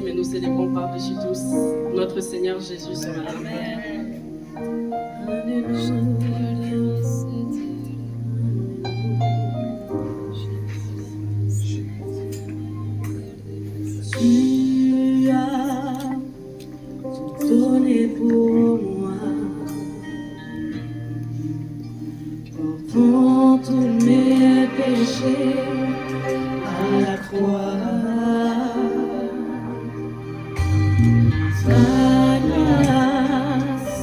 Mais nous célébrons par-dessus tous notre Seigneur Jésus ce matin. Tu as tout donné pour moi, portant tous mes péchés à la croix. Ta grâce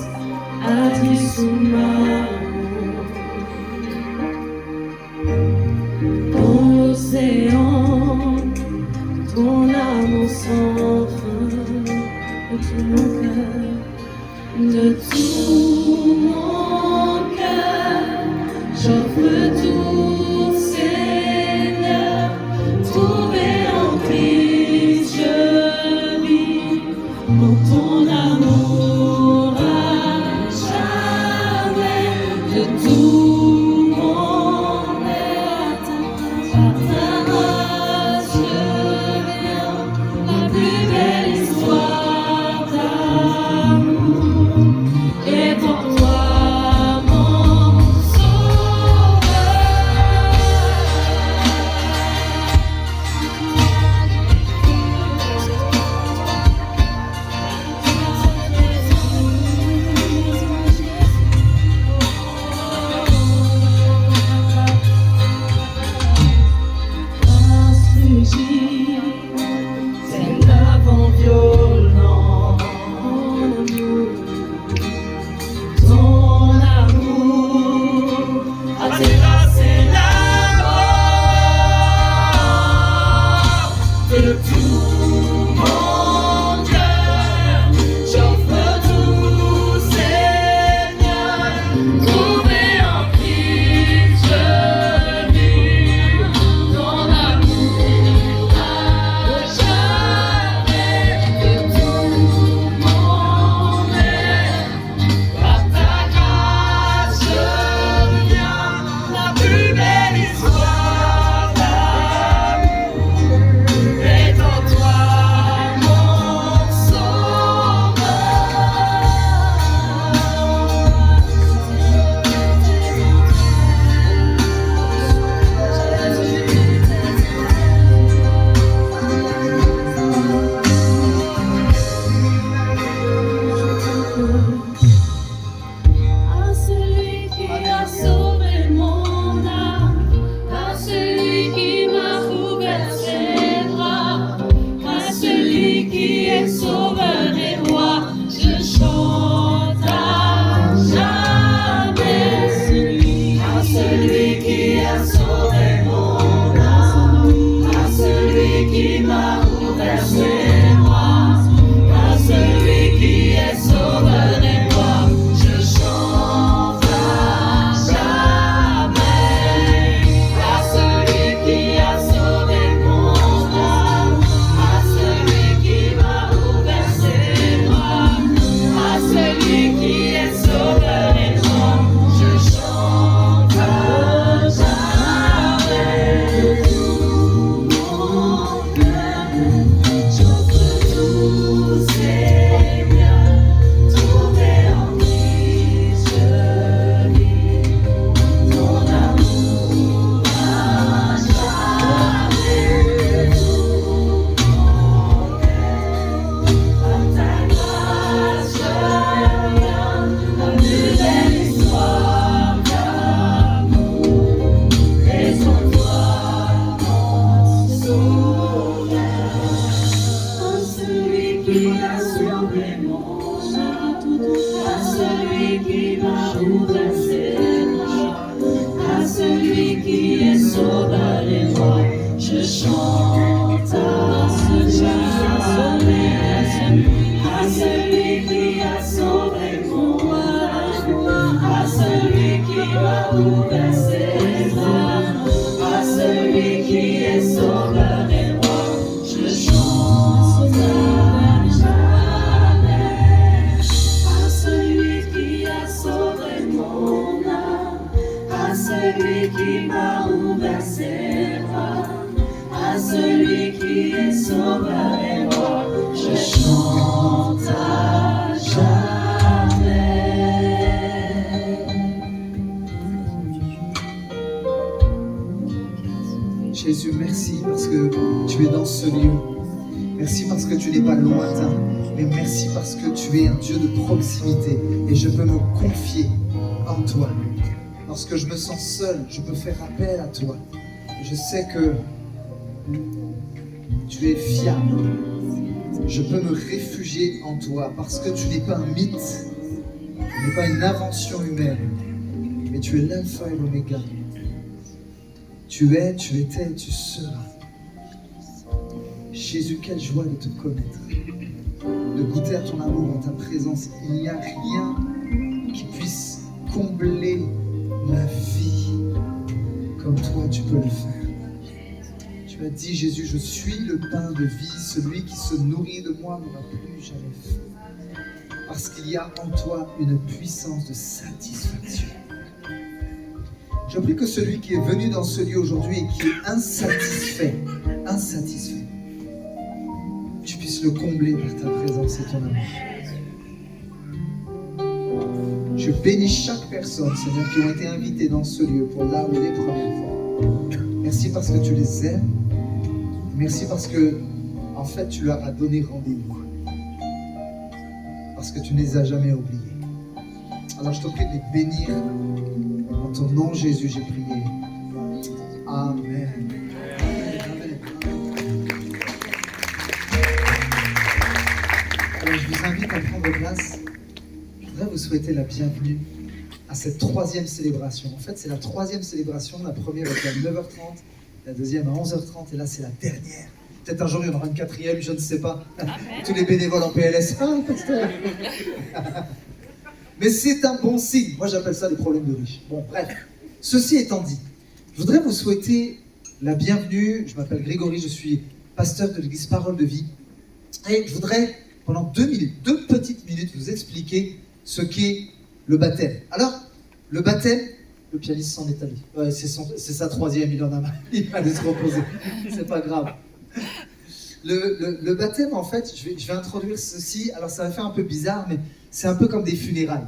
a dit sous ma ton océan, ton amour sans fin, de tout mon cœur, de tout mon cœur, j'offre tout, Seigneur, trouvé en Christ, je vis. Pour ton amour à jamais, de tout mon être, par ta grâce je viens, la plus belle histoire d'amour est en toi mon sauveur. chante à celui qui a sauvé mon âme, à celui qui m'a ouvert ses bras, à celui qui est sauveur et roi, je chante jamais. À celui qui a sauvé mon âme, à celui qui m'a ouvert ses bras, à celui qui est sauveur et roi, je chante à jamais. Jésus, merci parce que tu es dans ce lieu. Merci parce que tu n'es pas lointain, mais merci parce que tu es un Dieu de proximité et je peux me confier en toi. Lorsque je me sens seul, je peux faire appel à toi. Je sais que tu es fiable. Je peux me réfugier en toi parce que tu n'es pas un mythe, tu n'es pas une invention humaine, mais tu es l'alpha et l'oméga. Tu es, tu étais, tu seras. Jésus, quelle joie de te connaître, de goûter à ton amour en ta présence. Il n'y a rien qui puisse combler ma vie comme toi tu peux le faire. Tu as dit, Jésus, je suis le pain de vie, celui qui se nourrit de moi n'aura plus jamais faim. Parce qu'il y a en toi une puissance de satisfaction. Je prie que celui qui est venu dans ce lieu aujourd'hui et qui est insatisfait, tu puisses le combler par ta présence et ton amour. Je bénis chaque personne, Seigneur, qui ont été invitées dans ce lieu pour là où les premières fois. Merci parce que tu les aimes. Merci parce que, en fait, tu leur as donné rendez-vous. Parce que tu ne les as jamais oubliés. Alors je te prie de les bénir. En ton nom, Jésus, j'ai prié. Amen. Amen. Alors je vous invite à prendre place. Je voudrais vous souhaiter la bienvenue à cette troisième célébration. En fait, c'est la troisième célébration. La première était à 9h30, la deuxième à 11h30, et là, c'est la dernière. Peut-être un jour, il y en aura une quatrième, je ne sais pas. Tous les bénévoles en PLS. Ah, pasteur. Mais c'est un bon signe. Moi, j'appelle ça les problèmes de riches. Bon, bref. Ceci étant dit, je voudrais vous souhaiter la bienvenue. Je m'appelle Grégory, je suis pasteur de l'église Parole de Vie. Et je voudrais, pendant 2 petites minutes, vous expliquer ce qu'est le baptême. Alors, le baptême, le pianiste s'en est allé. Ouais, c'est sa troisième, il en a marre. Il va aller se reposer. C'est pas grave. Le baptême, en fait, je vais introduire ceci. Alors, ça va faire un peu bizarre, mais c'est un peu comme des funérailles.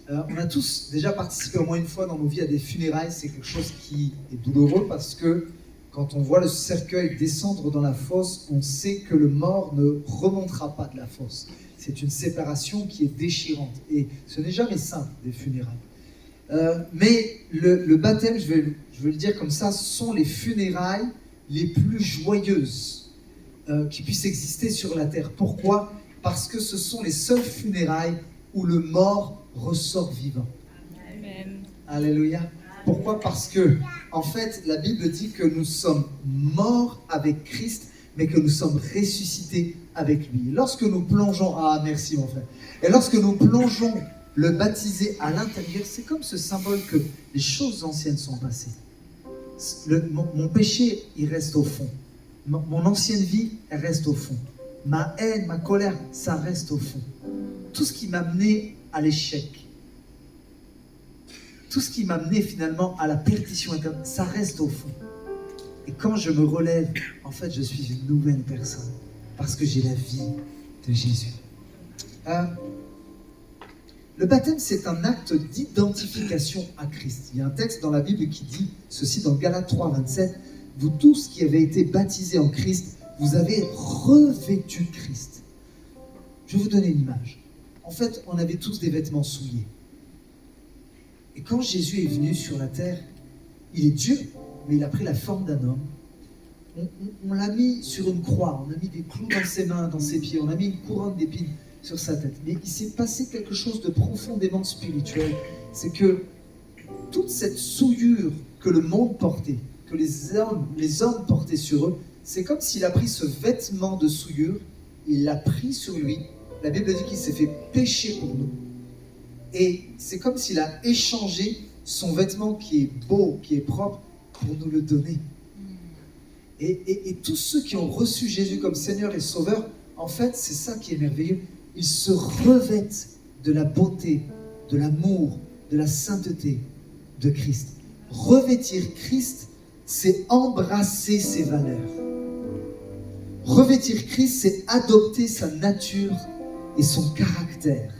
On a tous déjà participé au moins une fois dans nos vies à des funérailles. C'est quelque chose qui est douloureux parce que quand on voit le cercueil descendre dans la fosse, on sait que le mort ne remontera pas de la fosse. C'est une séparation qui est déchirante. Et ce n'est jamais simple, des funérailles. Mais le baptême, je vais le dire comme ça, sont les funérailles les plus joyeuses qui puissent exister sur la terre. Pourquoi ? Parce que ce sont les seules funérailles où le mort ressort vivant. Amen. Alléluia. Pourquoi ? Parce que, en fait, la Bible dit que nous sommes morts avec Christ, mais que nous sommes ressuscités avec lui. Lorsque nous plongeons, ah merci mon frère, et lorsque nous plongeons le baptisé à l'intérieur, c'est comme ce symbole que les choses anciennes sont passées. Mon péché, il reste au fond. Mon ancienne vie, elle reste au fond. Ma haine, ma colère, ça reste au fond. Tout ce qui m'a mené à l'échec, tout ce qui m'a mené finalement à la perdition, ça reste au fond. Et quand je me relève, en fait, je suis une nouvelle personne parce que j'ai la vie de Jésus. Le baptême, c'est un acte d'identification à Christ. Il y a un texte dans la Bible qui dit ceci dans Galates 3, 27. Vous tous qui avez été baptisés en Christ, vous avez revêtu Christ. Je vais vous donner une image. En fait, on avait tous des vêtements souillés. Et quand Jésus est venu sur la terre, il est Dieu, mais il a pris la forme d'un homme. On l'a mis sur une croix, on a mis des clous dans ses mains, dans ses pieds, on a mis une couronne d'épines sur sa tête. Mais il s'est passé quelque chose de profondément spirituel. C'est que toute cette souillure que le monde portait, que les hommes portaient sur eux, c'est comme s'il a pris ce vêtement de souillure, il l'a pris sur lui. La Bible dit qu'il s'est fait pécher pour nous. Et c'est comme s'il a échangé son vêtement qui est beau, qui est propre, pour nous le donner. Et tous ceux qui ont reçu Jésus comme Seigneur et Sauveur, en fait, c'est ça qui est merveilleux. Ils se revêtent de la beauté, de l'amour, de la sainteté de Christ. Revêtir Christ, c'est embrasser ses valeurs. Revêtir Christ, c'est adopter sa nature et son caractère.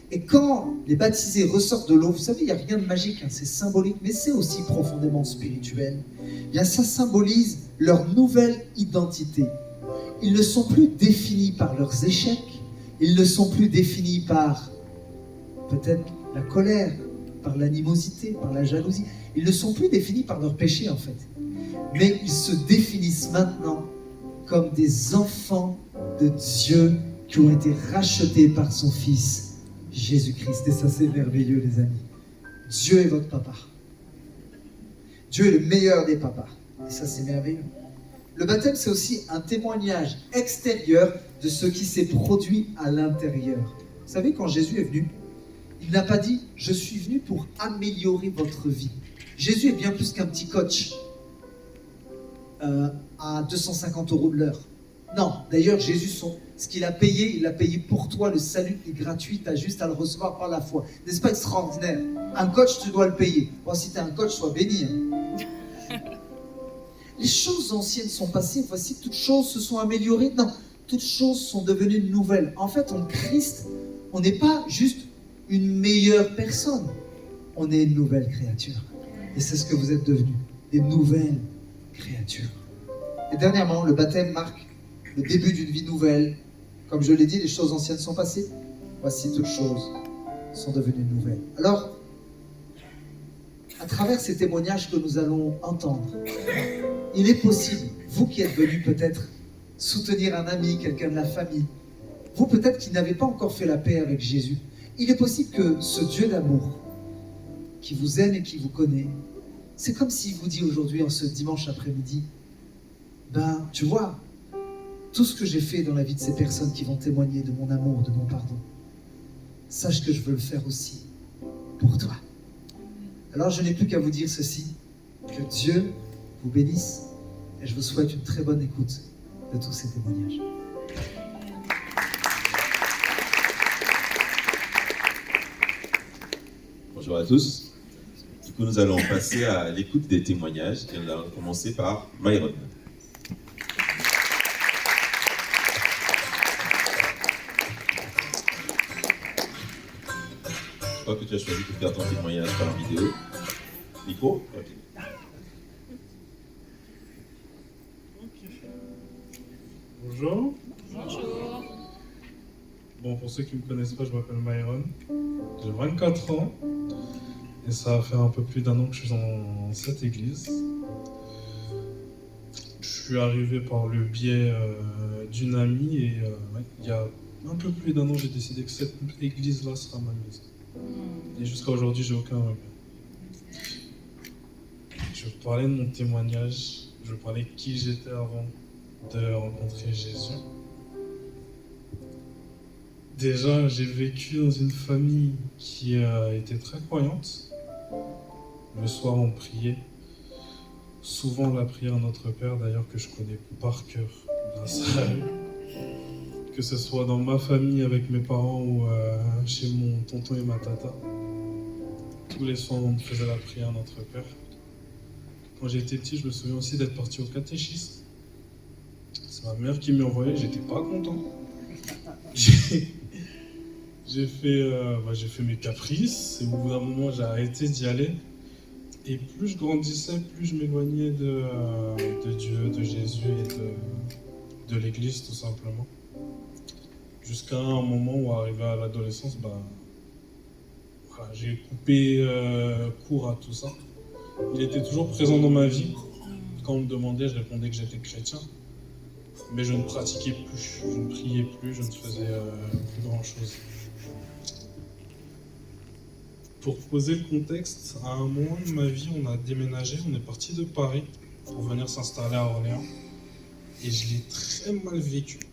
Et quand les baptisés ressortent de l'eau, vous savez, il n'y a rien de magique, hein, c'est symbolique, mais c'est aussi profondément spirituel. Eh bien, ça symbolise leur nouvelle identité. Ils ne sont plus définis par leurs échecs, ils ne sont plus définis par peut-être la colère, par l'animosité, par la jalousie. Ils ne sont plus définis par leurs péchés, en fait. Mais ils se définissent maintenant comme des enfants de Dieu qui ont été rachetés par son Fils, Jésus-Christ. Et ça, c'est merveilleux, les amis. Dieu est votre papa. Dieu est le meilleur des papas. Et ça, c'est merveilleux. Le baptême, c'est aussi un témoignage extérieur de ce qui s'est produit à l'intérieur. Vous savez, quand Jésus est venu, il n'a pas dit « Je suis venu pour améliorer votre vie ». Jésus est bien plus qu'un petit coach à 250 € de l'heure. Non, d'ailleurs, Jésus, ce qu'il a payé, il l'a payé pour toi. Le salut est gratuit, tu as juste à le recevoir par la foi. N'est-ce pas extraordinaire? Un coach, tu dois le payer. Bon, si tu es un coach, sois béni. Hein. Les choses anciennes sont passées, voici, toutes choses se sont améliorées. Non, toutes choses sont devenues nouvelles. En fait, en Christ, on n'est pas juste une meilleure personne. On est une nouvelle créature. Et c'est ce que vous êtes devenus, des nouvelles créatures. Et dernièrement, le baptême marque le début d'une vie nouvelle. Comme je l'ai dit, les choses anciennes sont passées. Voici, toutes choses sont devenues nouvelles. Alors, à travers ces témoignages que nous allons entendre, il est possible, vous qui êtes venus peut-être soutenir un ami, quelqu'un de la famille, vous peut-être qui n'avez pas encore fait la paix avec Jésus, il est possible que ce Dieu d'amour, qui vous aime et qui vous connaît, c'est comme s'il vous dit aujourd'hui, en ce dimanche après-midi, ben, tu vois, tout ce que j'ai fait dans la vie de ces personnes qui vont témoigner de mon amour, de mon pardon, sache que je veux le faire aussi pour toi. Alors je n'ai plus qu'à vous dire ceci, que Dieu vous bénisse et je vous souhaite une très bonne écoute de tous ces témoignages. Bonjour à tous. Du coup, nous allons passer à l'écoute des témoignages et nous allons commencer par Myron. Je crois que tu as choisi de faire ton témoignage par vidéo. Micro? Ok. Bonjour. Bonjour. Bon, pour ceux qui ne me connaissent pas, je m'appelle Myron. J'ai 24 ans. Et ça va faire un peu plus d'1 an que je suis dans cette église. Je suis arrivé par le biais d'une amie et il y a un peu plus d'1 an, j'ai décidé que cette église-là sera ma maison. Et jusqu'à aujourd'hui, j'ai aucun regret. Je vais parler de mon témoignage, je vais parler de qui j'étais avant de rencontrer Jésus. Déjà, j'ai vécu dans une famille qui était très croyante. Le soir, on priait. Souvent, la prière Notre Père, d'ailleurs, que je connais par cœur grâce à eux. Que ce soit dans ma famille avec mes parents ou chez mon tonton et ma tata. Tous les soirs, on faisait la prière Notre Père. Quand j'étais petit, je me souviens aussi d'être parti au catéchisme. C'est ma mère qui m'y envoyait, j'étais pas content. J'ai fait mes caprices et au bout d'un moment, j'ai arrêté d'y aller. Et plus je grandissais, plus je m'éloignais de Dieu, de Jésus et de l'Église, tout simplement. Jusqu'à un moment où, arrivé à l'adolescence, voilà, j'ai coupé court à tout ça. Il était toujours présent dans ma vie. Quand on me demandait, je répondais que j'étais chrétien. Mais je ne pratiquais plus, je ne priais plus, je ne faisais plus grand-chose. Pour poser le contexte, à un moment de ma vie, on a déménagé, on est parti de Paris pour venir s'installer à Orléans. Et je l'ai très mal vécu.